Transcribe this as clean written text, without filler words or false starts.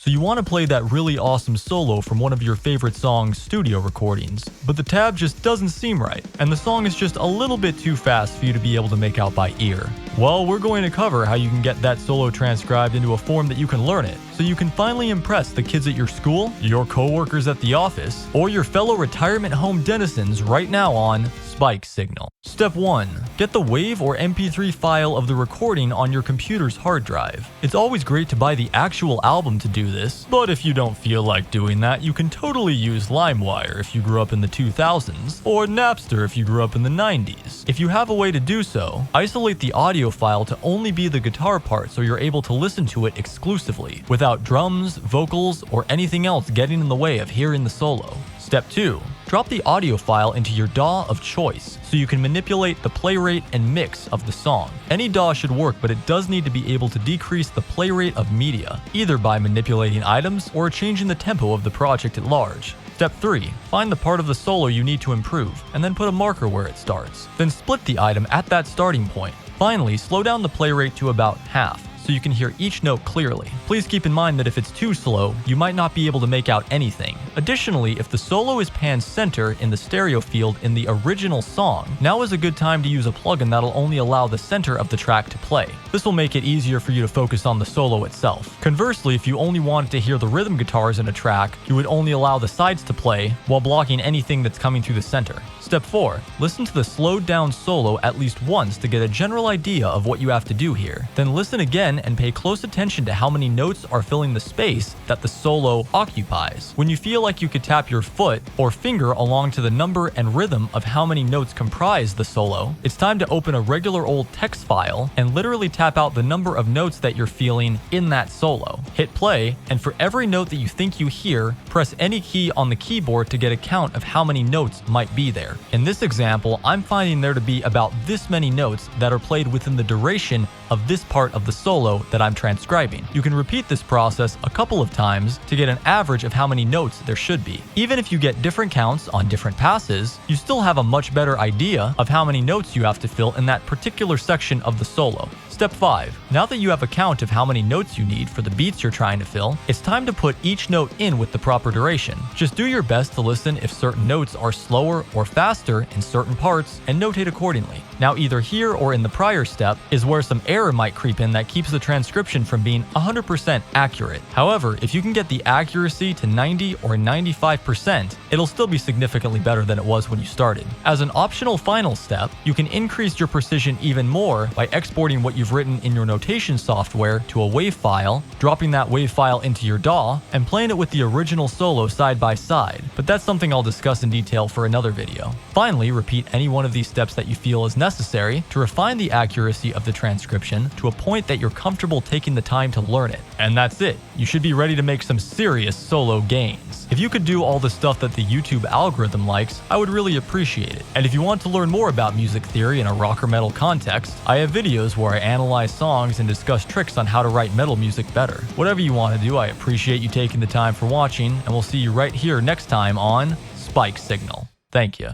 So you want to play that really awesome solo from one of your favorite song's studio recordings, but the tab just doesn't seem right, and the song is just a little bit too fast for you to be able to make out by ear. Well, we're going to cover how you can get that solo transcribed into a form that you can learn it, so you can finally impress the kids at your school, your coworkers at the office, or your fellow retirement home denizens right now on spikessignal. Step 1. Get the WAV or MP3 file of the recording on your computer's hard drive. It's always great to buy the actual album to do this, but if you don't feel like doing that, you can totally use LimeWire if you grew up in the 2000s, or Napster if you grew up in the 90s. If you have a way to do so, isolate the audio file to only be the guitar part so you're able to listen to it exclusively, without drums, vocals, or anything else getting in the way of hearing the solo. Step 2. Drop the audio file into your DAW of choice so you can manipulate the play rate and mix of the song. Any DAW should work, but it does need to be able to decrease the play rate of media, either by manipulating items or changing the tempo of the project at large. Step 3. Find the part of the solo you need to improve, and then put a marker where it starts. Then split the item at that starting point. Finally, slow down the play rate to about half, so you can hear each note clearly. Please keep in mind that if it's too slow, you might not be able to make out anything. Additionally, if the solo is panned center in the stereo field in the original song, now is a good time to use a plugin that'll only allow the center of the track to play. This will make it easier for you to focus on the solo itself. Conversely, if you only wanted to hear the rhythm guitars in a track, you would only allow the sides to play while blocking anything that's coming through the center. Step 4. Listen to the slowed down solo at least once to get a general idea of what you have to do here. Then listen again and pay close attention to how many notes are filling the space that the solo occupies. When you feel like you could tap your foot or finger along to the number and rhythm of how many notes comprise the solo, it's time to open a regular old text file and literally tap out the number of notes that you're feeling in that solo. Hit play, and for every note that you think you hear, press any key on the keyboard to get a count of how many notes might be there. In this example, I'm finding there to be about this many notes that are played within the duration of this part of the solo that I'm transcribing. You can repeat this process a couple of times to get an average of how many notes there should be. Even if you get different counts on different passes, you still have a much better idea of how many notes you have to fill in that particular section of the solo. Step 5. Now that you have a count of how many notes you need for the beats you're trying to fill, it's time to put each note in with the proper duration. Just do your best to listen if certain notes are slower or faster in certain parts and notate accordingly. Now either here or in the prior step is where some error might creep in that keeps the transcription from being 100% accurate. However, if you can get the accuracy to 90 or 95%, it'll still be significantly better than it was when you started. As an optional final step, you can increase your precision even more by exporting what you've written in your notation software to a WAV file, dropping that WAV file into your DAW, and playing it with the original solo side by side. But that's something I'll discuss in detail for another video. Finally, repeat any one of these steps that you feel is necessary to refine the accuracy of the transcription to a point that you're comfortable taking the time to learn it. And that's it. You should be ready to make some serious solo gains. If you could do all the stuff that the YouTube algorithm likes, I would really appreciate it. And if you want to learn more about music theory in a rock or metal context, I have videos where I analyze songs and discuss tricks on how to write metal music better. Whatever you want to do, I appreciate you taking the time for watching, and we'll see you right here next time on spikessignal. Thank you.